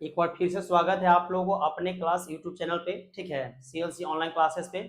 एक बार फिर से स्वागत है आप लोगों को अपने क्लास यूट्यूब चैनल पे। ठीक है, सीएलसी ऑनलाइन क्लासेस पे।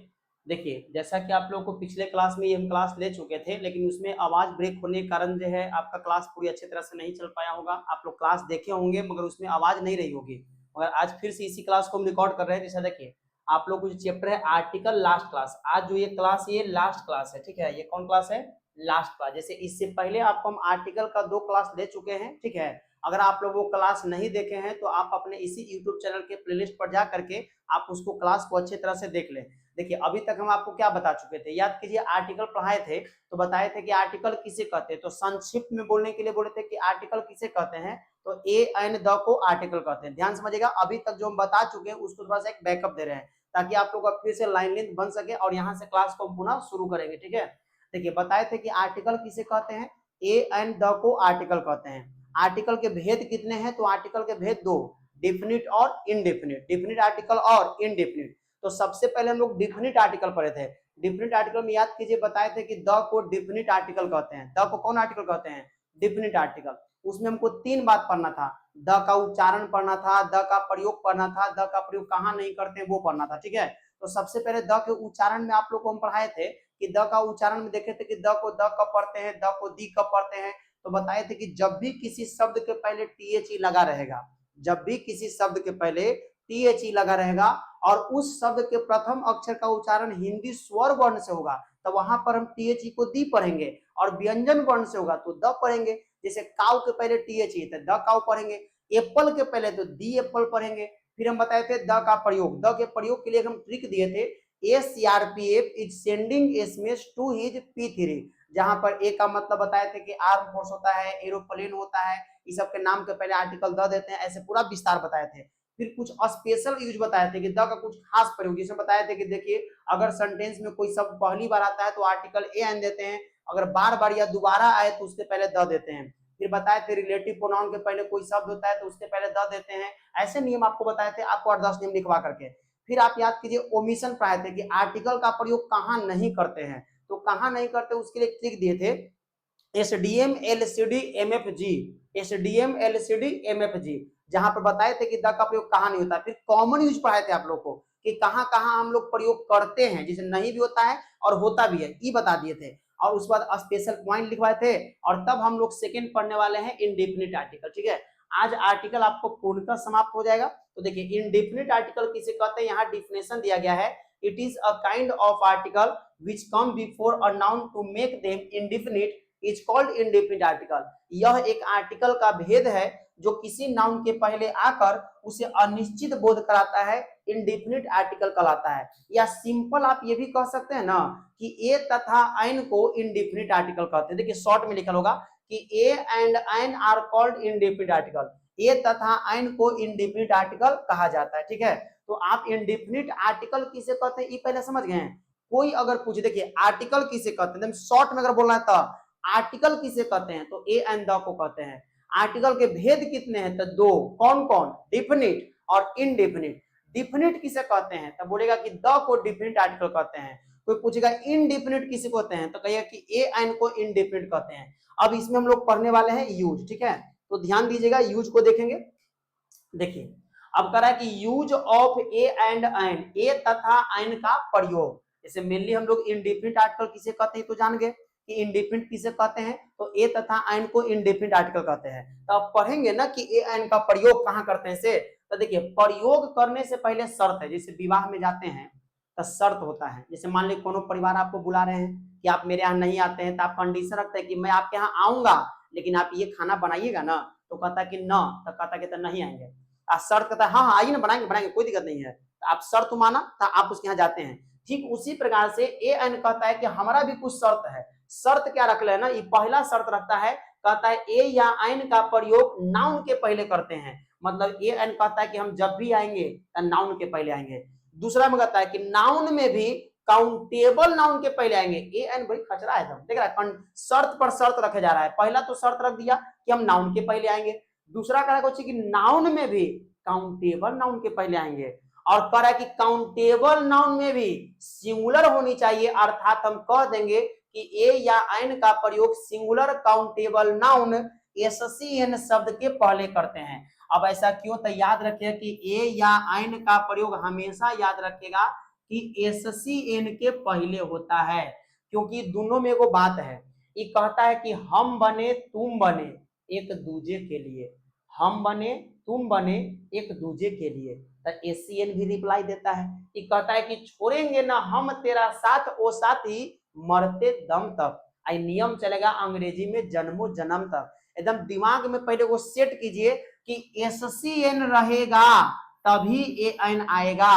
देखिए, जैसा कि आप लोगों को पिछले क्लास में ये हम क्लास ले चुके थे, लेकिन उसमें आवाज ब्रेक होने के कारण जो है आपका क्लास पूरी अच्छी तरह से नहीं चल पाया होगा। आप लोग क्लास देखे होंगे मगर उसमें आवाज नहीं रही होगी। मगर आज फिर से इसी क्लास को हम रिकॉर्ड कर रहे हैं। जैसा देखिए, आप लोग को जो चैप्टर है आर्टिकल लास्ट क्लास, आज जो ये क्लास ये लास्ट क्लास है। ठीक है, ये कौन क्लास है? Last class. जैसे इससे पहले आपको हम आर्टिकल का 2 क्लास ले चुके हैं। ठीक है, अगर आप लोग वो क्लास नहीं देखे हैं तो आप अपने इसी यूट्यूब चैनल के प्लेलिस्ट पर जा करके आप उसको क्लास को अच्छी तरह से देख लें। देखिए, अभी तक हम आपको क्या बता चुके थे, याद कीजिए। आर्टिकल पढ़ाए थे तो बताए थे कि आर्टिकल किसे कहते हैं, तो संक्षिप्त में बोलने के लिए बोले थे कि आर्टिकल किसे कहते हैं, तो ए एंड द को आर्टिकल कहते हैं। ध्यान समझिएगा, अभी तक जो हम बता चुके हैं उसको थोड़ा सा एक बैकअप दे रहे हैं ताकि आप लोग फिर से लाइन लेंथ बन सके और यहाँ से क्लास को पुनः शुरू करेंगे। ठीक है, देखिए बताए थे कि आर्टिकल किसे कहते हैं, ए एंड द को आर्टिकल कहते हैं। आर्टिकल के भेद कितने हैं, तो आर्टिकल के भेद 2, डिफिनिट और इनडेफिनिट। डिफिनिट आर्टिकल और इनडेफिनिट। तो सबसे पहले हम लोग डिफिनिट आर्टिकल पढ़े थे। डिफिनिट आर्टिकल में याद कीजिए, बताए थे कि द को डिफिनिट आर्टिकल कहते हैं। द को कौन आर्टिकल कहते हैं? Definite article. उसमें हमको 3 बात पढ़ना था। द का उच्चारण पढ़ना था, द का प्रयोग पढ़ना था, द का प्रयोग कहाँ नहीं करते वो पढ़ना था। ठीक है, तो सबसे पहले द के उच्चारण में आप लोग को हम पढ़ाए थे कि द का उच्चारण में देखे थे कि द को द कब पढ़ते हैं, द को दी कब पढ़ते हैं। तो बताए थे कि जब भी किसी शब्द के पहले टीएचई लगा रहेगा, जब भी किसी शब्द के पहले टीएचई लगा रहेगा और उस शब्द के प्रथम अक्षर का उच्चारण हिंदी स्वर वर्ण से होगा, तो वहां पर हम टीएचई को दी पढ़ेंगे, और व्यंजन वर्ण से होगा तो द पढ़ेंगे। जैसे काउ के पहले टीएचई तो द काउ पढ़ेंगे, एप्पल के पहले तो दी एप्पल पढ़ेंगे। फिर हम बताए थे द का प्रयोग, द के प्रयोग के लिए हम ट्रिक दिए थे, CRPF is sending SMS to his पी3। जहां पर ए का मतलब बताए थे कि आर्म फोर्स होता है, एरोप्लेन होता है, इस सब के नाम के पहले आर्टिकल द देते हैं, ऐसे पूरा विस्तार बताए थे। फिर कुछ स्पेशल यूज बताए थे कि द का कुछ खास प्रयोग, जिसमें बताए थे कि देखिए, अगर सेंटेंस में कोई शब्द पहली बार आता है तो आर्टिकल ए एन देते हैं, अगर बार बार या दोबारा आए तो उसके पहले द देते हैं। फिर बताए थे रिलेटिव प्रोनाउन के पहले कोई शब्द होता है तो उसके पहले द देते हैं। ऐसे नियम आपको बताए थे, आपको 8-10 नियम लिखवा करके। फिर आप याद कीजिए, ओमिशन पढ़ाए थे कि आर्टिकल का प्रयोग कहाँ नहीं करते हैं, तो कहाँ नहीं करते उसके लिए ट्रिक दिए थे, SDM LCD MFG, SDM LCD MFG, जहां पर बताए थे कि द का प्रयोग कहाँ नहीं होता। फिर कॉमन यूज पढ़ाए थे आप लोग को कि कहाँ कहाँ हम लोग प्रयोग करते हैं, जिसे नहीं भी होता है और होता भी है, ये बता दिए थे। और उसके बाद स्पेशल पॉइंट लिखवाए थे, और तब हम लोग सेकंड पढ़ने वाले हैं इनडेफिनिट आर्टिकल। ठीक है, आज आर्टिकल आपको पूर्णतः समाप्त हो जाएगा। तो देखिए, इनडेफिनिट आर्टिकल किसे कहते हैं, यहाँ डिफिनेशन दिया गया है, it is a kind of article which come before a noun to make them indefinite is called indefinite article. यह एक आर्टिकल का भेद है जो किसी नाउन के पहले आकर उसे अनिश्चित बोध कराता है, इंडेफिनिट आर्टिकल कहलाता है। या सिंपल आप ये भी कह सकते हैं ना कि ए तथा एन को इंडेफिनिट आर्टिकल कहते हैं। देखिए, शॉर्ट में लिखा होगा कि a and an are called indefinite article, a तथा एन को इंडेफिनिट आर्टिकल कहा जाता है। ठीक है, तो आप इंडेफिनिट आर्टिकल किसे कहते हैं ये पहले समझ गए हैं। कोई अगर पूछे, देखिए आर्टिकल किसे कहते हैं, शॉर्ट में अगर बोलना है तो आर्टिकल किसे कहते हैं, तो ए एंड द को कहते हैं। आर्टिकल के भेद कितने हैं, तो 2। कौन कौन? डिफिनिट और इनडिफिनिट। डिफिनिट किसे कहते हैं, तो बोलेगा कि द को डिफिनिट आर्टिकल कहते हैं। कोई पूछेगा इनडिफिनिट किसे कहते हैं, तो कहेगा कि ए एंड को इनडिफिनिट कहते हैं। अब इसमें हम लोग पढ़ने वाले हैं यूज। ठीक है, तो ध्यान दीजिएगा, यूज को देखेंगे। देखिए, अब कह रहा है कि use of a and an, a तथा एन का प्रयोग। जैसे मेनली हम लोग इंडेफिनिट आर्टिकल किसे कहते हैं तो जान गए कि इंडेफिनिट किसे कहते हैं, तो ए तथा एन को इंडेफिनिट आर्टिकल कहते हैं। तो अब पढ़ेंगे ना कि ए एन का प्रयोग कहाँ करते हैं से। तो देखिए, प्रयोग करने से पहले शर्त है, जैसे विवाह में जाते हैं तो शर्त होता है। जैसे मान लीजिए कोनो परिवार आपको बुला रहे हैं कि आप मेरे यहाँ नहीं आते हैं, तो आप कंडीशन रखते हैं कि मैं आपके यहाँ आऊंगा लेकिन आप ये खाना बनाइएगा ना, तो कहता कि ना, तो कहता कि तो नहीं आएंगे। शर्त कहता है हाँ हाँ आइए ना, बनाएंगे बनाएंगे कोई दिक्कत नहीं है, तो आप शर्त माना तो आप उसके यहाँ जाते हैं। ठीक उसी प्रकार से ए एन कहता है कि हमारा भी कुछ शर्त है। शर्त क्या रख ले ना, ये पहला शर्त रखता है, कहता है ए या एन का प्रयोग नाउन के पहले करते हैं। मतलब ए एन कहता है कि हम जब भी आएंगे तो नाउन के पहले आएंगे। दूसरा में कहता है कि नाउन में भी काउंटेबल नाउन के पहले आएंगे। ए एन बड़ी खचरा है, देख रहा है, शर्त पर शर्त रखे जा रहा है। पहला तो शर्त रख दिया कि हम नाउन के पहले आएंगे, दूसरा कह रहा है कि नाउन में भी काउंटेबल नाउन के पहले आएंगे, और कह रहा है कि काउंटेबल नाउन में भी सिंगुलर होनी चाहिए, अर्थात हम कह देंगे कि ए या एन का प्रयोग सिंगुलर काउंटेबल नाउन एससीएन शब्द के पहले करते हैं। अब ऐसा क्यों? तो याद रखिए कि ए या एन का प्रयोग हमेशा याद रखेगा कि एससीएन के पहले होता है, क्योंकि दोनों में एगो बात है, ये कहता है कि हम बने तुम बने एक दूजे के लिए, हम बने तुम बने एक दूजे के लिए। तो एससीएन भी रिप्लाई देता है, ये कहता है कि छोड़ेंगे ना हम तेरा साथ ओ साथी मरते दम तक। आई नियम चलेगा अंग्रेजी में जन्मों जन्म तक। एकदम दिमाग में पहले वो सेट कीजिए कि एससीएन रहेगा तभी ए एन आएगा।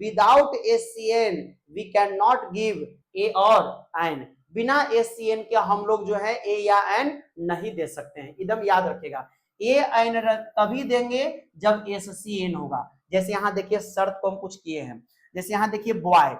Without SCN we can not give a और एन। बिना एससीएन के हम लोग जो है ए या एन नहीं दे सकते हैं, एकदम याद रखेगा। ए एन तभी देंगे जब एससीएन होगा। जैसे यहाँ देखिए शर्त को हम कुछ किए हैं, जैसे यहाँ देखिए बॉय,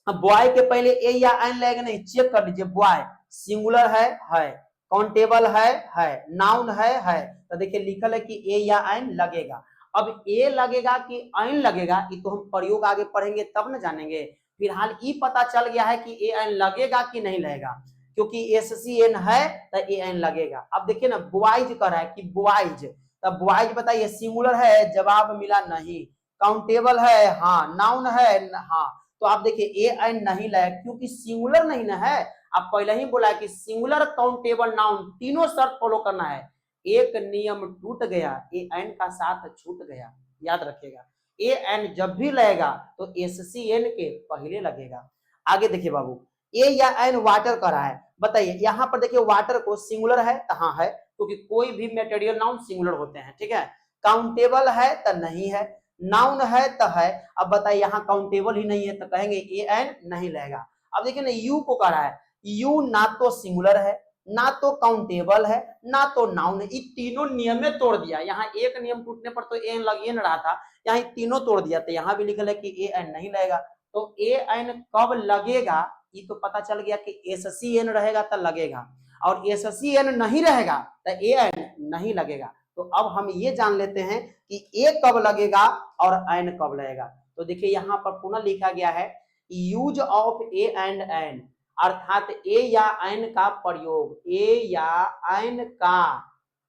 अब बॉय के पहले ए या एन लगेगा नहीं, चेक कर लीजिए। बॉय सिंगुलर है, काउंटेबल है, नाउन है। तो देखिए लिखल है कि ए या एन लगेगा। अब ए लगेगा कि एन लगेगा, ये तो हम प्रयोग आगे पढ़ेंगे तब न जानेंगे। फिलहाल ये पता चल गया है कि ए एन लगेगा कि नहीं लगेगा, क्योंकि एससीएन है तो ए एन लगेगा। अब देखिए ना बॉयज कर रहा है कि बॉयज, तब बॉयज बताइए सिंगुलर है, जवाब मिला नहीं। काउंटेबल है, हाँ। नाउन है, हाँ। तो आप देखिए ए एन नहीं लगेगा क्योंकि सिंगुलर नहीं ना है। आप पहले ही बोला कि सिंगुलर काउंटेबल नाउन तीनों शर्त फॉलो करना है। एक नियम टूट गया, ए एन का साथ छूट गया, याद रखिएगा। ए एन जब भी लगेगा तो एससीएन के पहले लगेगा। आगे देखिए बाबू, ए या एन वाटर का रहा है, बताइए यहाँ पर देखिए वाटर को सिंगुलर है तो हाँ है, क्योंकि कोई भी मटेरियल नाउन सिंगुलर होते हैं, ठीक है। काउंटेबल है तो नहीं है, नाउन है तो है। अब बताइए यहाँ काउंटेबल ही नहीं है तो कहेंगे ए एन नहीं लगेगा। अब देखिए ना यू को कह रहा है, यू ना तो सिंगुलर है, ना तो काउंटेबल है, ना तो नाउन है। ये तीनों नियम में तोड़ दिया। यहाँ एक नियम टूटने पर तो एन लग ही न रहा था, यहाँ तीनों तोड़ दिया। तो यहाँ भी लिखल है कि ए एन नहीं लगेगा। तो ए एन कब लगेगा ये तो पता चल गया कि एससीएन रहेगा तो लगेगा, और एससीएन नहीं रहेगा तो ए एन नहीं लगेगा। तो अब हम ये जान लेते हैं कि ए कब लगेगा और एन कब लगेगा। तो देखिए यहाँ पर पुनः लिखा गया है use of a and an, अर्थात ए या एन का प्रयोग, ए या एन का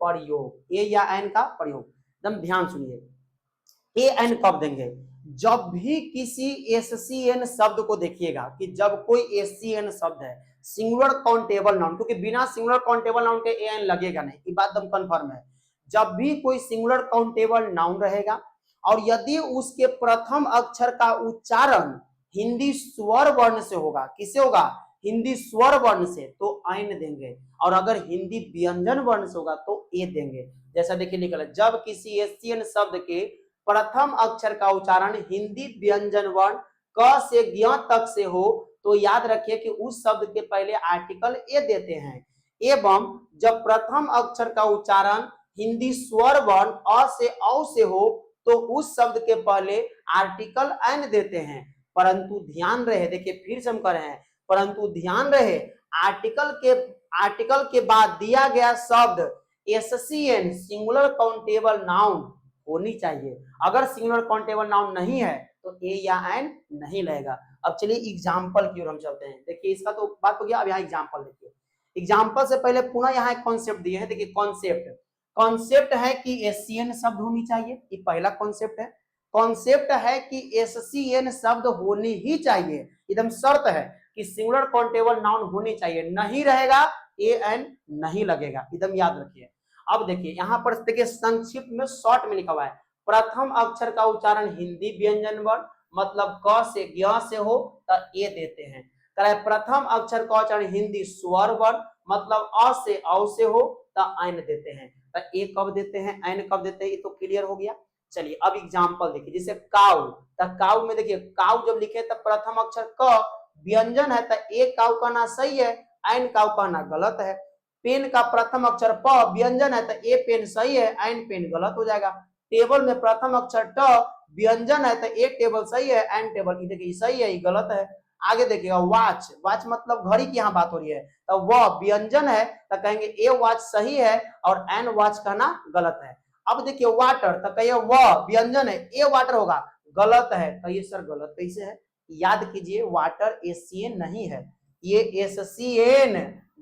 प्रयोग, ए या एन का प्रयोग। एकदम ध्यान सुनिए, ए एन कब देंगे? जब भी किसी एससीएन शब्द को देखिएगा कि जब कोई एससीएन शब्द है सिंगुलर काउंटेबल नाउन, क्योंकि बिना सिंगुलर काउंटेबल नाउन के ए एन लगेगा नहीं, ये बात एकदम कंफर्म है। जब भी कोई सिंगुलर काउंटेबल नाउन रहेगा और यदि उसके प्रथम अक्षर का उच्चारण हिंदी स्वर वर्ण से होगा, किससे होगा? हिंदी स्वर वर्ण से, तो एन देंगे। और अगर हिंदी व्यंजन वर्ण से होगा तो ए देंगे। जैसा देखिए लिखा है, जब किसी एससीएन शब्द के प्रथम अक्षर का उच्चारण हिंदी व्यंजन वर्ण क से ज्ञ तक से हो तो याद रखिए कि उस शब्द के पहले आर्टिकल ए देते हैं, एवं जब प्रथम अक्षर का उच्चारण हिंदी स्वर वर्ण अ से औ से हो तो उस शब्द के पहले आर्टिकल एन देते हैं। परंतु ध्यान रहे, देखिए फिर से हम कह रहे हैं, परंतु ध्यान रहे आर्टिकल के बाद दिया गया शब्द एससीएन सिंगुलर काउंटेबल नाउन होनी चाहिए। अगर सिंगुलर काउंटेबल नाउन नहीं है तो ए या एन नहीं लगेगा। अब चलिए एग्जाम्पल की ओर हम चलते हैं। देखिए इसका तो बात हो गया, अब यहाँ एग्जाम्पल देखिए। एग्जाम्पल से पहले पुनः यहाँ एक कॉन्सेप्ट दिए हैं। देखिए कॉन्सेप्ट है कि एससीएन शब्द होनी चाहिए, ये पहला कॉन्सेप्ट है। कॉन्सेप्ट है कि एससीएन शब्द होनी ही चाहिए, एकदम शर्त है कि सिंगुलर काउंटेबल नाउन होनी चाहिए, नहीं रहेगा ए एन नहीं लगेगा, एकदम याद रखिए। अब देखिए यहाँ पर देखिए संक्षिप्त में शॉर्ट में लिखा हुआ है, प्रथम अक्षर का उच्चारण हिंदी व्यंजन वर्ण मतलब क से ज्ञ से हो तो ए देते हैं। प्रथम अक्षर का उच्चारण हिंदी स्वर वर्ण मतलब अ से औ से हो तो एन देते हैं। तो ए कब देते हैं, एन कब देते हैं, ये तो क्लियर हो गया। चलिए अब एग्जाम्पल देखिए, जैसे काउ, तो काउ में देखिए काउ जब लिखे तब प्रथम अक्षर क व्यंजन है तो ए काउ कहना सही है, एन काउ कहना गलत है। पेन का प्रथम अक्षर प व्यंजन है तो ए पेन सही है, एन पेन गलत हो जाएगा। टेबल में प्रथम अक्षर ट व्यंजन है तो ए टेबल सही है, एन टेबल देखिए सही है, ये गलत है। आगे देखिएगा वॉच मतलब घड़ी की यहाँ बात हो रही है, तो वह व्यंजन है तो कहेंगे ए वॉच सही है और एन वॉच कहना गलत है। अब देखिए वाटर, तो कहिए वह व्यंजन है, ए वाटर होगा, गलत है। कहिए सर गलत कैसे है? याद कीजिए वाटर एससीएन नहीं है, ये एससीएन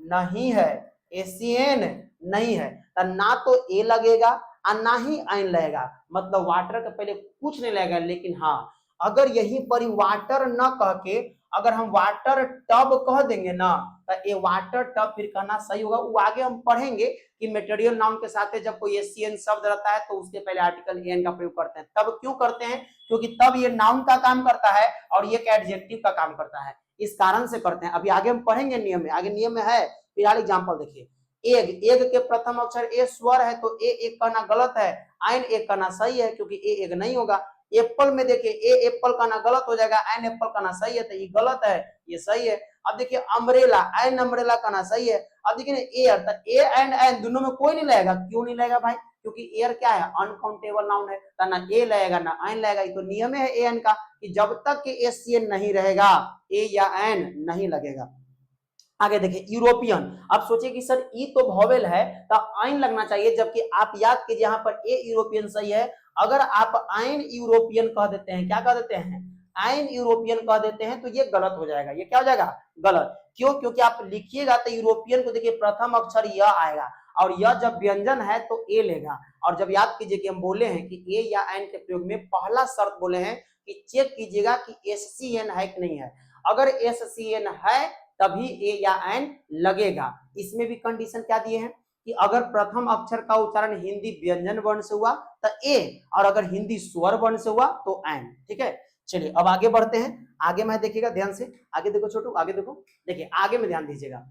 नहीं है, एससीएन नहीं है, तो ना तो ए लगेगा और ना ही एन लगेगा, मतलब वाटर के पहले कुछ नहीं लगेगा। लेकिन हाँ, अगर यहीं पर वाटर न कह के अगर हम वाटर टब कह देंगे ना, तो ये वाटर टब फिर कहना सही होगा। वो आगे हम पढ़ेंगे कि मटेरियल नाउन के साथ जब कोई एससीएन शब्द रहता है तो उसके पहले आर्टिकल एन का प्रयोग करते हैं। तब क्यों करते हैं? क्योंकि तब ये नाउन का काम करता है और ये एडजेक्टिव का काम करता है, इस कारण से करते हैं। अभी आगे हम पढ़ेंगे नियम में, आगे नियम में है। फिलहाल एग्जाम्पल देखिए, एग, एग के प्रथम अक्षर ए स्वर है तो ए एक कहना गलत है, आइन एक कहना सही है क्योंकि ए एग नहीं होगा। एप्पल में देखिए ए एप्पल कहना गलत हो जाएगा, एन एप्पल कहना सही है, तो ये गलत है, ये सही है। अब देखिए अम्ब्रेला, एन अम्ब्रेला कहना सही है। अब देखिए एयर, तो ए एंड एन दोनों में कोई नहीं लगेगा। क्यों नहीं लगेगा भाई? क्योंकि एयर क्या है? अनकाउंटेबल नाउन है, तो ना ए लगेगा ना एन लगेगा। ये तो नियम है ए एन का कि जब तक कि एस सी एन नहीं रहेगा ए या एन नहीं लगेगा। आगे देखिए यूरोपियन, आप सोचिए कि सर ई तो वॉवेल है तो आइन लगना चाहिए, जबकि आप याद कीजिए यहाँ पर ए यूरोपियन सही है। अगर आप आइन यूरोपियन कह देते हैं, क्या कह देते हैं? आइन यूरोपियन कह देते हैं, तो ये गलत हो जाएगा। ये क्या हो जाएगा? गलत। क्यों? क्योंकि आप लिखिएगा तो यूरोपियन को देखिए प्रथम अक्षर य आएगा और यह जब व्यंजन है तो ए लेगा। और जब याद कीजिए कि हम बोले हैं कि ए या एन के प्रयोग में पहला शर्त बोले हैं कि चेक कीजिएगा कि एस सी एन है कि नहीं है। अगर एस सी एन है तभी ए या एन लगेगा। इसमें भी कंडीशन क्या दिए हैं कि अगर प्रथम अक्षर का उच्चारण हिंदी व्यंजन वर्ण से हुआ तो ए, और अगर हिंदी स्वर वर्ण से हुआ तो एन। ठीक है, चलिए अब आगे बढ़ते हैं। आगे में देखिएगा ध्यान से, आगे देखो छोटू, आगे देखो, देखिए आगे में ध्यान दीजिएगा।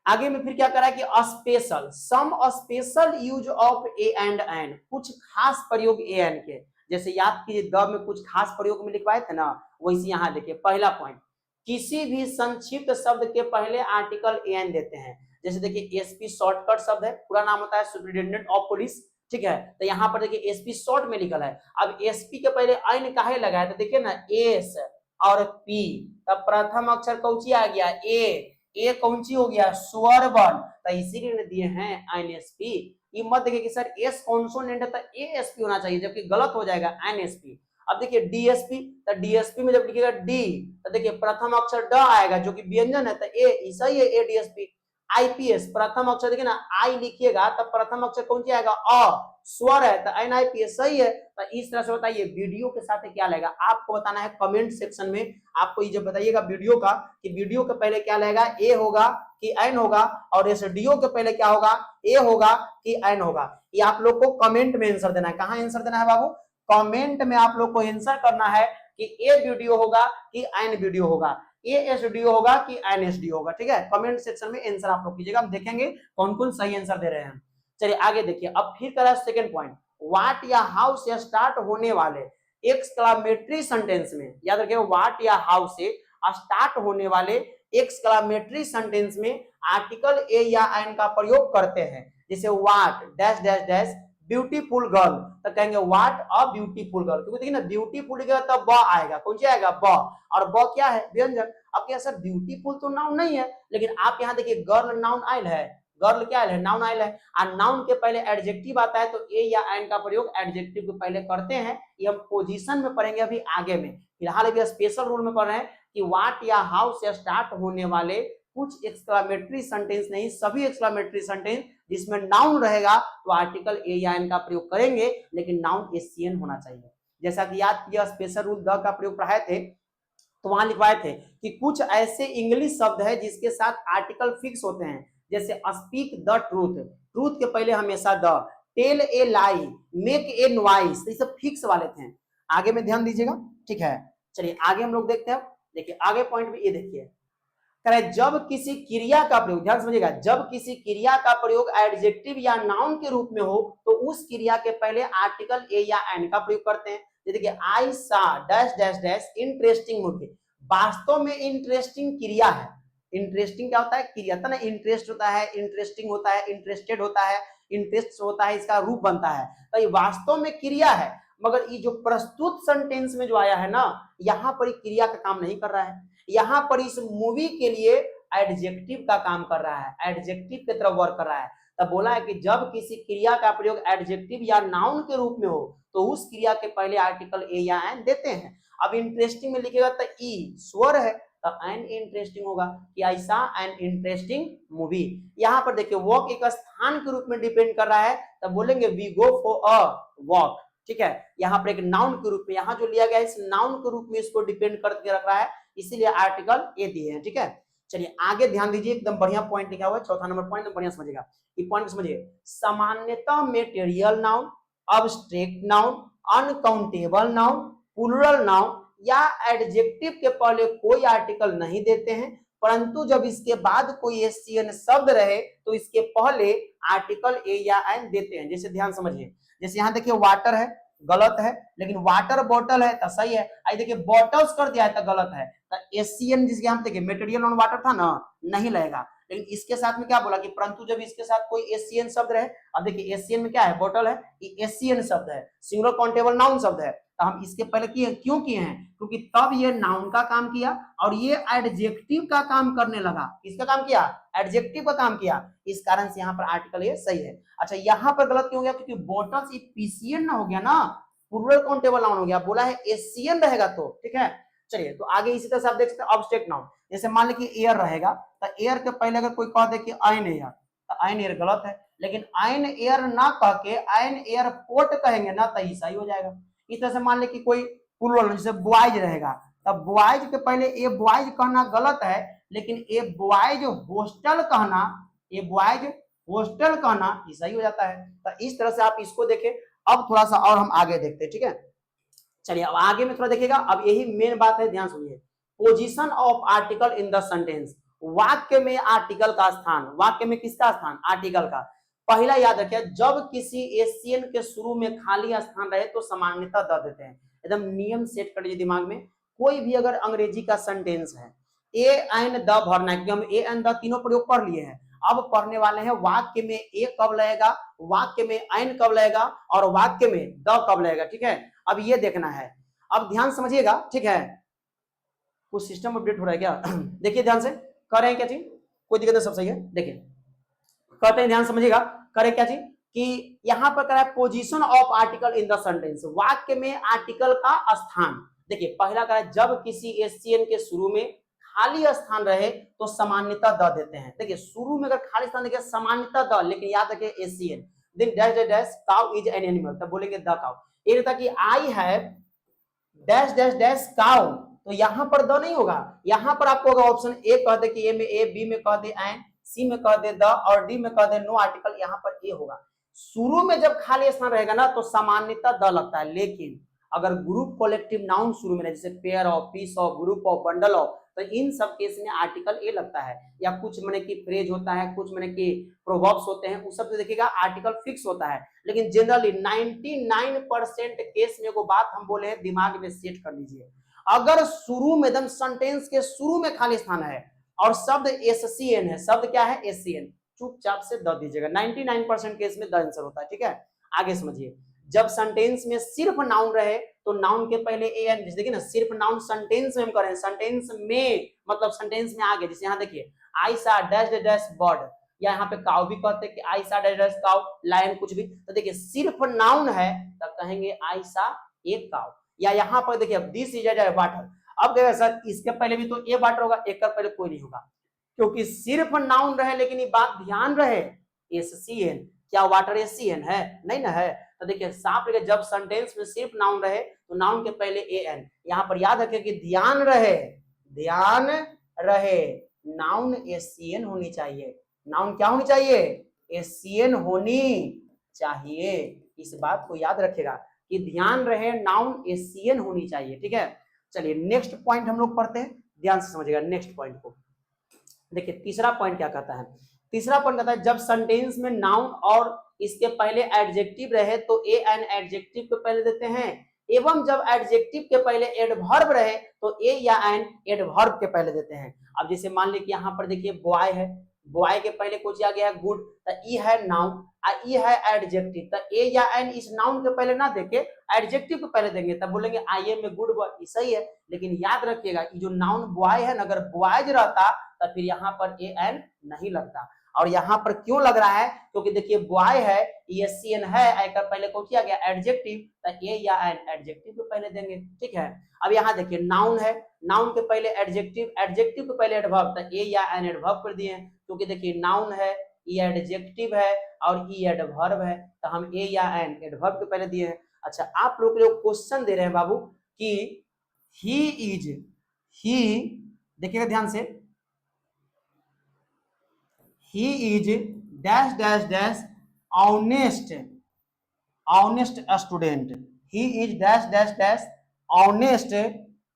आगे में फिर क्या करा है कि special, some special use of a and an, कुछ खास प्रयोग ए एन के। जैसे याद कीजिए द में कुछ खास प्रयोग में लिखवाए थे ना, वैसे यहाँ देखिए पहला पॉइंट, किसी भी संक्षिप्त शब्द के पहले आर्टिकल एन देते हैं। जैसे देखिए एसपी शॉर्टकट शब्द है, पूरा नाम होता है सुपरिटेंडेंट ऑफ पुलिस। ठीक है, तो यहाँ पर देखिए एसपी शॉर्ट में लिखल है। अब एसपी के पहले एन काहे लगा है? तो देखिए ना एस और पी, तब प्रथम अक्षर कौची आ गया? ए कौची हो गया? स्वर वर्ण, तो इसीलिए दिए हैं एनएसपी। ये मत देखिए कि सर एस कॉन्सोनेंट है तो एएसपी होना चाहिए, जबकि गलत हो जाएगा एनएसपी। अब देखिए डीएसपी, तो डीएसपी में जब लिखिएगा डी तो देखिए प्रथम अक्षर ड आएगा जो कि व्यंजन है, तो ए सही है, ए डीएसपी। आईपीएस प्रथम अक्षर देखिए ना आई लिखिएगा तब प्रथम अक्षर कौन सी आएगा? अ, स्वर है तो एनआईपीएस सही है। तो इस तरह से बताइए वीडियो के साथ क्या लगेगा, आपको बताना है कमेंट सेक्शन में। आपको ये जब बताइएगा वीडियो का कि वीडियो के पहले क्या लगेगा, ए होगा कि एन होगा, और एसडीओ के पहले क्या होगा, ए होगा कि एन होगा। ये आप लोग को कमेंट में आंसर देना है। कहाँ आंसर देना है बाबू? कमेंट में आप लोग को आंसर करना है कि ए वीडियो होगा कि एन वीडियो होगा, ए एसडीओ होगा कि एन एसडीओ होगा। ठीक है, कमेंट सेक्शन में आंसर आप लोग कीजिएगा, हम देखेंगे कौन कौन सही आंसर दे रहे हैं। चलिए आगे देखिए, अब फिर करा सेकंड पॉइंट, व्हाट या हाउ से स्टार्ट होने वाले एक्सक्लामेटरी सेंटेंस में, याद रखिए व्हाट या हाउ से स्टार्ट होने वाले एक्सक्लामेटरी सेंटेंस में आर्टिकल ए या एन का प्रयोग करते हैं। जैसे what dash dash dash beautiful girl, तो कहेंगे व्हाट अ ब्यूटीफुल गर्ल, क्योंकि देखिए ना ब्यूटीफुल लिखेगा तब ब आएगा, कौन सी आएगा? ब, और ब क्या है? व्यंजन। अब क्या सर ब्यूटीफुल तो नाउन नहीं है, लेकिन आप यहाँ देखिए गर्ल नाउन आयल है, गर्ल क्या है? नाउन आयल है, और नाउन के पहले एडजेक्टिव आता है तो ए या एन का प्रयोग एडजेक्टिव के पहले करते हैं। ये हम पोजीशन में पढ़ेंगे अभी आगे में, फिलहाल अभी स्पेशल रूल में पढ़ रहे हैं कि व्हाट या हाउ से स्टार्ट होने वाले कुछ एक्सक्लामेटरी सेंटेंस नहीं, सभी एक्सक्लामेटरी सेंटेंस जिसमें नाउन रहेगा तो आर्टिकल ए या एन का प्रयोग करेंगे, लेकिन नाउन एससीएन होना चाहिए। जैसा कि याद किया स्पेशल रूल द का प्रयोग पढ़ाए थे, तो वहां लिखवाए थे कि कुछ ऐसे इंग्लिश शब्द है जिसके साथ आर्टिकल फिक्स होते हैं। जैसे स्पीक द ट्रूथ, ट्रूथ के पहले हमेशा the, tell a lie, make a noise, ये सब फिक्स वाले थे। आगे में ध्यान दीजिएगा। ठीक है, चलिए आगे हम लोग देखते हैं। देखिए आगे पॉइंट में ये देखिए, जब किसी क्रिया का प्रयोग, ध्यान समझिएगा, जब किसी क्रिया का प्रयोग एडजेक्टिव या नाउन के रूप में हो तो उस क्रिया के पहले आर्टिकल ए या एन का प्रयोग करते हैं। देखिए आई सा dash dash dash interesting movie, वास्तव में इंटरेस्टिंग क्रिया है। इंटरेस्टिंग क्या होता है? क्रिया था ना, इंटरेस्ट होता है, इंटरेस्टिंग होता है, इंटरेस्टेड होता है, इंटरेस्ट होता है, इसका रूप बनता है, तो ये वास्तव में क्रिया है। मगर ये जो प्रस्तुत सेंटेंस में जो आया है ना, यहाँ पर क्रिया का काम नहीं कर रहा है, यहाँ पर इस मूवी के लिए एडजेक्टिव का काम कर रहा है, एडजेक्टिव की तरफ वर्क कर रहा है। तब बोला है कि जब किसी क्रिया का प्रयोग एडजेक्टिव या नाउन के रूप में हो तो उस क्रिया के पहले आर्टिकल ए या एन देते हैं। अब इंटरेस्टिंग में लिखेगा तो ई स्वर है, तो एन इंटरेस्टिंग होगा कि I saw an interesting movie. यहाँ पर देखिए वॉक एक स्थान के रूप में डिपेंड कर रहा है, तब बोलेंगे we go for a walk, ठीक है। यहाँ पर एक नाउन के रूप में यहाँ जो लिया गया है इस नाउन के रूप में इसको डिपेंड करके रख रहा है, इसीलिए आर्टिकल ए दिए हैं, ठीक है। चलिए आगे ध्यान दीजिए, एकदम बढ़िया पॉइंट लिखा हुआ है, चौथा नंबर पॉइंट बढ़िया समझिएगा। ये पॉइंट समझिए, सामान्यतः material noun, abstract noun, uncountable noun, plural noun या एडजेक्टिव के पहले कोई आर्टिकल नहीं देते हैं, परंतु जब इसके बाद कोई एससीएन शब्द रहे तो इसके पहले आर्टिकल ए या एन देते हैं। जैसे ध्यान समझिए, जैसे यहाँ देखिए वाटर है, गलत है, लेकिन वाटर बॉटल है तो सही है। आई देखिए बॉटल्स कर दिया है तो गलत है, तो एससीएन जिसके हम देखिए मेटेरियल ऑन वाटर था ना, नहीं लगेगा। लेकिन इसके साथ में क्या बोला कि परंतु जब इसके साथ कोई एससीएन शब्द रहे, अब देखिए एससीएन में क्या है, बॉटल है, ये एससीएन शब्द है, सिंगुलर काउंटेबल नाउन शब्द है, तो हम इसके पहले क्यों किए हैं, क्योंकि तब ये नाउन का काम किया और ये एडजेक्टिव का काम करने लगा। किसका काम किया, एडजेक्टिव का काम किया, इस कारण से यहाँ पर आर्टिकल ये सही है। अच्छा यहाँ पर गलत क्यों हो गया, क्योंकि बॉटल्स पीसीएन ना हो गया ना, प्लूरल काउंटेबल नाउन हो गया, बोला है एससीएन रहेगा तो, ठीक है। चलिए तो आगे इसी तरह से आप देख सकते हैं ऑब्जेक्ट नाउन, जैसे मान लीजिए एयर रहेगा तो एयर के पहले अगर कोई कह दे कि आयन एयर, तो आयन एयर गलत है, लेकिन आयन एयर ना कह के आयन एयरपोर्ट कहेंगे ना तो सही हो जाएगा। इस तरह से मान लीजिए कोई प्लूरल जैसे बॉयज रहेगा, तब बॉयज के पहले ए बॉयज कहना गलत है, लेकिन ए बॉयज हॉस्टल कहना, ए बॉयज हॉस्टल कहना सही हो जाता है। तो इस तरह से आप इसको देखें। अब थोड़ा सा और हम आगे देखते हैं, ठीक है। चलिए अब आगे में थोड़ा देखिएगा, अब यही मेन बात है, ध्यान सुनिए। Position of article in the sentence, वाक्य में आर्टिकल का स्थान, वाक्य में किसका स्थान, आर्टिकल का। पहला याद रखिए, जब किसी एशियन के शुरू में खाली स्थान रहे तो सामान्यतः द देते हैं। एकदम नियम सेट कर लीजिए दिमाग में, कोई भी अगर अंग्रेजी का सेंटेंस है, ए एन द भरना है, क्योंकि हम ए एन द तीनों प्रयोग पढ़ लिए हैं। अब पढ़ने वाले हैं वाक्य में ए कब लगेगा, वाक्य में एन कब लगेगा और वाक्य में द कब लगेगा, ठीक है। अब ये देखना है, अब ध्यान समझिएगा, ठीक है। कुछ सिस्टम अपडेट हो रहा है क्या देखिए ध्यान से, कर रहे हैं क्या चीज, कोई दिक्कत नहीं, सब सही है। देखिए कहते हैं, ध्यान समझिएगा, करें क्या चीज कि यहाँ पर करा है position of article in the sentence, वाक्य में आर्टिकल का स्थान। देखिए पहला करा है, जब किसी एससीएन के शुरू में खाली स्थान रहे तो सामान्यतः द देते हैं। देखिए शुरू में अगर खाली स्थान देखिए सामान्यतः द, लेकिन याद रखिए SCN, then dash dash dash cow is an animal, तब बोलेंगे द काउ। ये रहता कि I have dash dash dash cow, तो यहां पर द नहीं होगा, यहां पर आपको होगा ऑप्शन ए कह दे कि ए में ए, बी में कह दे एन, सी में कह दे द और डी में कह दे नो आर्टिकल, यहां पर ए होगा। शुरू में जब खाली स्थान रहेगा ना तो सामान्यतः द लगता है, लेकिन अगर ग्रुप कलेक्टिव नाउन शुरू में जैसे pair of, piece of, group of, bundle of, तो इन सब केस में आर्टिकल ए लगता है। या कुछ मैंने की फ्रेज होता है, कुछ मैंने की प्रोवर्ब्स होते हैं, उस सब से देखिएगा आर्टिकल फिक्स होता है। लेकिन जनरली 99% केस में एगो बात हम बोले हैं, दिमाग में सेट कर लीजिए, अगर शुरू में एकदम सेंटेंस के शुरू में खाली स्थान है और शब्द एससीएन है, शब्द क्या है एससीएन, चुपचाप से द दीजिएगा, 99% केस में द आंसर होता है, ठीक है। आगे समझिए, जब सेंटेंस में सिर्फ नाउन रहे तो नाउन के पहले ए एन, जैसे देखिए ना सिर्फ नाउन सेंटेंस में हम करें, सेंटेंस में मतलब सेंटेंस में आगे, जैसे यहाँ देखिए आई सा डैश डैश बर्ड, या यहाँ पे काउ भी कहते हैं कि आई सा डैश डैश काउ, लायन कुछ भी, तो देखिए सिर्फ नाउन है तब कहेंगे आई सा ए काउ। या यहाँ पर देखिए दिस इज ए वाटर, अब देखिए सर इसके पहले भी तो ए वाटर होगा, एक का पहले कोई नहीं होगा, क्योंकि सिर्फ नाउन रहे, लेकिन ये बात ध्यान रहे एससीएन, क्या वाटर एससीएन है, नहीं ना है। तो देखिए साफ रहे, जब सेंटेंस में सिर्फ नाउन रहे तो नाउन के पहले ए एन, यहाँ पर याद रखें कि ध्यान रहे, ध्यान रहे, नाउन एससीएन होनी चाहिए, नाउन क्या होनी चाहिए, एससीएन होनी चाहिए, इस बात को याद रखेगा कि ध्यान रहे नाउन एससीएन होनी चाहिए, ठीक है। चलिए नेक्स्ट पॉइंट हम लोग पढ़ते हैं, ध्यान से समझिएगा नेक्स्ट पॉइंट को। देखिए तीसरा पॉइंट क्या कहता है, तीसरा पॉइंट कहता है जब सेंटेंस में नाउन और इसके पहले एडजेक्टिव रहे तो ए एन एडजेक्टिव के पहले देते हैं, एवं जब एडजेक्टिव के पहले एडवर्ब रहे तो ए या एन एडवर्ब के पहले देते हैं। अब जैसे मान लीजिए यहाँ पर देखिए बॉय है, बॉय के पहले कुछ आ गया है गुड, तो ई है नाउन और ई है एडजेक्टिव, तो ए या एन इस नाउन के पहले ना देके एडजेक्टिव के पहले देंगे, तब बोलेंगे I am a good boy, सही है। लेकिन याद रखिएगा जो नाउन बॉय है ना, अगर बॉयज रहता तो फिर यहाँ पर ए एन नहीं लगता। और यहाँ पर क्यों लग रहा है, क्योंकि देखिए बॉय है, ESCN है, आकर पहले कौन किया गया एडजेक्टिव, तो ए या एन एडजेक्टिव को पहले देंगे, ठीक है। अब यहाँ देखिए नाउन है, नाउन के पहले एडजेक्टिव, एडजेक्टिव के पहले एडवर्ब, तो ए या एन एडवर्ब कर दिए, क्योंकि देखिए नाउन है, ये एडजेक्टिव है और ई एडवर्ब है, तो हम ए या एन एडवर्ब के पहले दिए हैं। अच्छा, आप लोग के लिए क्वेश्चन दे रहे हैं बाबू कि ही इज, ही देखिएगा ध्यान से, he is dash dash dash honest, honest student, he is dash dash dash honest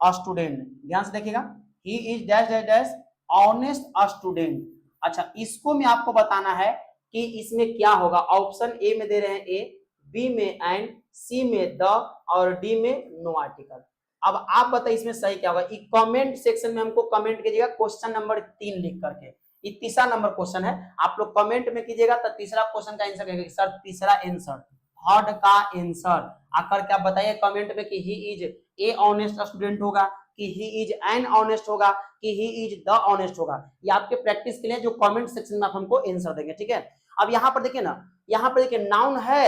student, ध्यान से देखिएगा, he is dash dash dash honest student. अच्छा, इसको मैं आपको बताना है कि इसमें क्या होगा। ऑप्शन ए में दे रहे हैं ए, बी में एंड, सी में द और डी में नो आर्टिकल। अब आप बताइए इसमें सही क्या होगा। कमेंट सेक्शन में हमको कमेंट कीजिएगा क्वेश्चन नंबर 3 लिख करके, ये तीसरा नंबर क्वेश्चन है, आप लोग कमेंट में कीजिएगा तो तीसरा क्वेश्चन का आंसर कहेंगे सर, तीसरा आंसर, थर्ड का आंसर आकर क्या बताइए कमेंट में कि he is a honest student होगा, कि ही इज एन ऑनेस्ट होगा, कि ही इज द ऑनेस्ट होगा। ये आपके प्रैक्टिस के लिए जो कमेंट सेक्शन में आप हमको आंसर देंगे, ठीक है। अब यहाँ पर देखिए ना, यहाँ पर देखिए नाउन है,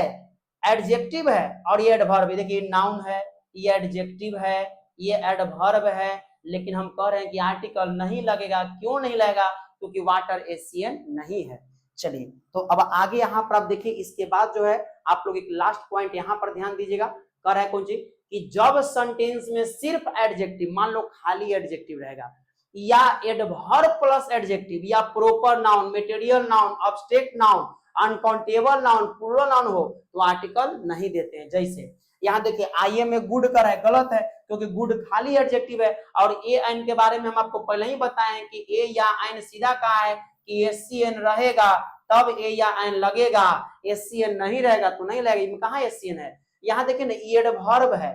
एडजेक्टिव है और ये एडवर्ब है। देखिए नाउन है, ये एडजेक्टिव है, ये एडवर्ब है, लेकिन हम कह रहे हैं कि आर्टिकल नहीं लगेगा। क्यों नहीं लगेगा, क्योंकि वाटर एशियन नहीं है। चलिए, तो अब आगे यहाँ पर आप देखिए, इसके बाद जो है आप लोग एक लास्ट पॉइंट यहाँ पर ध्यान दीजिएगा, कह रहा है कौन चीज कि जब सेंटेंस में सिर्फ एडजेक्टिव, मान लो खाली एडजेक्टिव रहेगा या एडवर्ब प्लस एडजेक्टिव या proper noun, material noun, abstract noun, uncountable noun, plural noun हो तो आर्टिकल नहीं देते हैं। जैसे यहाँ देखिए आई एम ए गुड कर है, गलत है क्योंकि गुड खाली एडजेक्टिव है। और ए एन के बारे में हम आपको पहले ही बताए हैं कि ए या एन सीधा कहा है कि एससीएन रहेगा तब ए या एन लगेगा, एससीएन नहीं रहेगा तो नहीं लगेगा। कहाँ एससीएन है, यहाँ देखिए ना ये एडवर्ब है,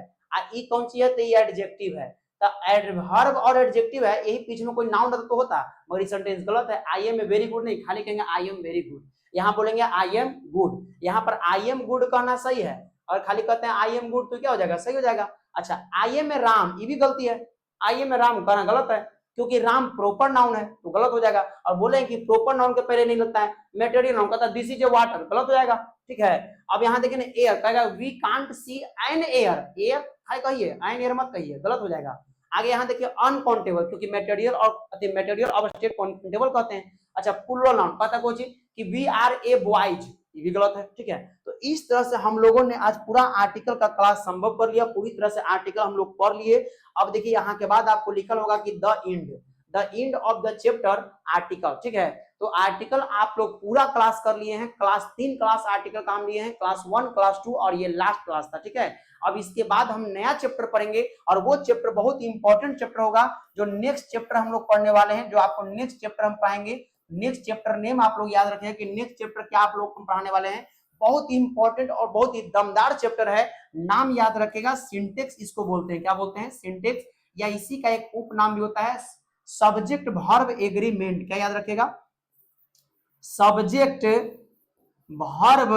ई कौन सी है तो ये एडजेक्टिव है। तो एडवर्ब और एडजेक्टिव है, यही बीच में कोई नाउन तो होता, मगर सेंटेंस गलत है। आई एम वेरी गुड नहीं, खाली कहेंगे आई एम वेरी गुड। यहाँ बोलेंगे आई एम गुड, यहाँ पर आई एम गुड कहना सही है और खाली कहते हैं आई एम गुड तो क्या हो जाएगा, सही हो जाएगा। अच्छा, आई एम ए राम, ये भी गलती है, आई एम ए राम कहना गलत है क्योंकि राम प्रॉपर नाउन है तो गलत हो जाएगा। और बोले कि प्रॉपर नाउन के पहले नहीं लगता है मटेरियल नाउन, कहता दिस इज ए वाटर, गलत हो जाएगा, ठीक है। अब यहाँ देखिए ना एयर कहेगा we can't see an air, air हाय कहिए, एन एयर मत कहिए, गलत हो जाएगा। आगे यहाँ देखिए अनकाउंटेबल, क्योंकि मटेरियल और मटेरियल ऑफ स्टेट काउंटेबल कहते हैं। अच्छा, प्लूरल नाउन कहता है कोई कि वी आर ए बॉयज, ये भी गलत है, ठीक है। तो इस तरह से हम लोगों ने आज पूरा आर्टिकल का क्लास संभव कर लिया, पूरी तरह से आर्टिकल हम लोग पढ़ लिए। अब देखिए यहाँ के बाद आपको लिखल होगा कि the end of the chapter article, ठीक है। तो आर्टिकल आप लोग पूरा क्लास कर लिए हैं, क्लास 3 क्लास आर्टिकल काम लिए हैं, क्लास 1 क्लास 2 और ये लास्ट क्लास था, ठीक है। अब इसके बाद हम नया चैप्टर पढ़ेंगे और वो चैप्टर बहुत ही इंपॉर्टेंट चैप्टर होगा, जो नेक्स्ट चैप्टर हम लोग पढ़ने वाले हैं, जो आपको नेक्स्ट चैप्टर हम पढ़ाएंगे। नेक्स्ट चैप्टर नेम आप लोग याद रखें कि नेक्स्ट चैप्टर क्या आप लोग पढ़ाने वाले हैं, बहुत ही इंपॉर्टेंट और बहुत ही दमदार चैप्टर है। नाम याद रखेगा, सिंटेक्स इसको बोलते हैं, क्या बोलते हैं, सिंटेक्स, या इसी का एक उप नाम भी होता है सब्जेक्ट वर्ब एग्रीमेंट। क्या याद रखेगा, subject verb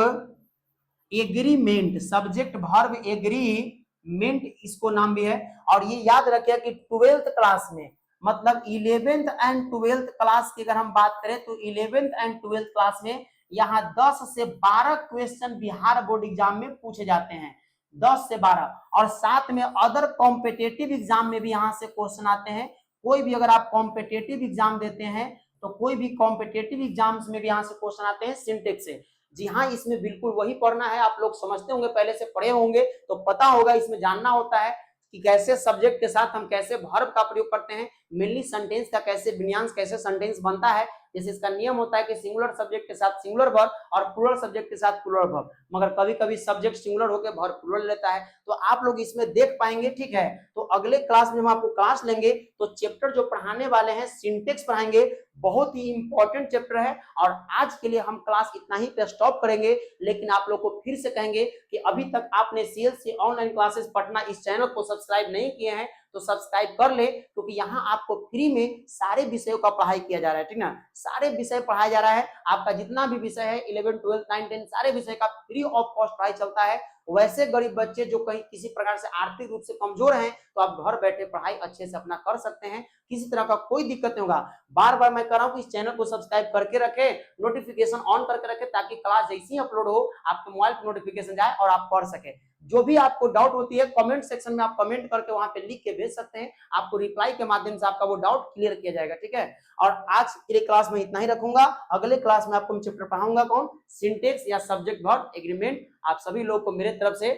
agreement, subject verb agreement इसको नाम भी है। और ये याद रखिए कि 12th क्लास में, मतलब 11th एंड 12th क्लास की अगर हम बात करें तो 11th एंड 12th क्लास में यहाँ 10 से 12 क्वेश्चन बिहार बोर्ड एग्जाम में पूछे जाते हैं, 10 से 12, और साथ में अदर कॉम्पिटेटिव एग्जाम में भी यहाँ से क्वेश्चन आते हैं। कोई भी अगर आप कॉम्पिटेटिव एग्जाम देते हैं तो कोई भी कॉम्पिटेटिव एग्जाम्स में भी यहाँ से क्वेश्चन आते हैं सिंटेक्स से। जी हाँ, इसमें बिल्कुल वही पढ़ना है, आप लोग समझते होंगे, पहले से पढ़े होंगे तो पता होगा। इसमें जानना होता है कि कैसे सब्जेक्ट के साथ हम कैसे वर्ब का प्रयोग करते हैं, मेनली सेंटेंस का कैसे विन्यास, कैसे सेंटेंस बनता है। जैसे इसका नियम होता है कि सिंगुलर सब्जेक्ट के साथ सिंगुलर वर्ब और प्लूरल सब्जेक्ट के साथ प्लूरल वर्ब, मगर कभी कभी सब्जेक्ट सिंगुलर होकर वर्ब प्लूरल लेता है, तो आप लोग इसमें देख पाएंगे, ठीक है। तो अगले क्लास में हम आपको क्लास लेंगे तो चैप्टर जो पढ़ाने वाले हैं सिंटेक्स पढ़ाएंगे, बहुत ही इंपॉर्टेंट चैप्टर है। और आज के लिए हम क्लास इतना ही पे स्टॉप करेंगे, लेकिन आप लोग को फिर से कहेंगे कि अभी तक आपने CLC ऑनलाइन क्लासेस पढ़ना इस चैनल को सब्सक्राइब नहीं किए हैं तो सब्सक्राइब कर ले, क्योंकि यहाँ आपको फ्री में सारे विषयों का पढ़ाई किया जा रहा है, ठीक ना। सारे विषय पढ़ाया जा रहा है, आपका जितना भी विषय है 11, 12, 9, 10 सारे विषय का फ्री ऑफ कॉस्ट पढ़ाई चलता है। वैसे गरीब बच्चे जो कहीं किसी प्रकार से आर्थिक रूप से कमजोर हैं, तो आप घर बैठे पढ़ाई अच्छे से अपना कर सकते हैं, किसी तरह का कोई दिक्कत नहीं होगा। बार बार मैं कह रहा हूं कि इस चैनल को सब्सक्राइब करके रखें, नोटिफिकेशन ऑन करके रखें, ताकि क्लास जैसी अपलोड हो आपके मोबाइल पर नोटिफिकेशन जाए और आप पढ़ सके। जो भी आपको डाउट होती है कमेंट सेक्शन में आप कमेंट करके वहां पे लिख के भेज सकते हैं, आपको रिप्लाई के माध्यम से आपका वो डाउट क्लियर किया जाएगा, ठीक है। और आज के क्लास में इतना ही रखूंगा, अगले क्लास में आपको चैप्टर पढ़ाऊंगा कौन, सिंटेक्स या सब्जेक्ट वर्ब एग्रीमेंट। आप सभी लोगों को मेरे तरफ से,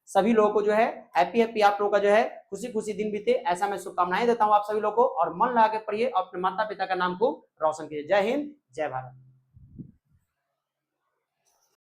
सभी लोगों को जो है हैप्पी आप लोगों का जो है खुशी खुशी दिन बीते, ऐसा मैं शुभकामनाएं देता हूं आप सभी लोगों को। और मन लगा के पढ़िए, अपने माता पिता का नाम खूब रोशन कीजिए। जय हिंद, जय भारत।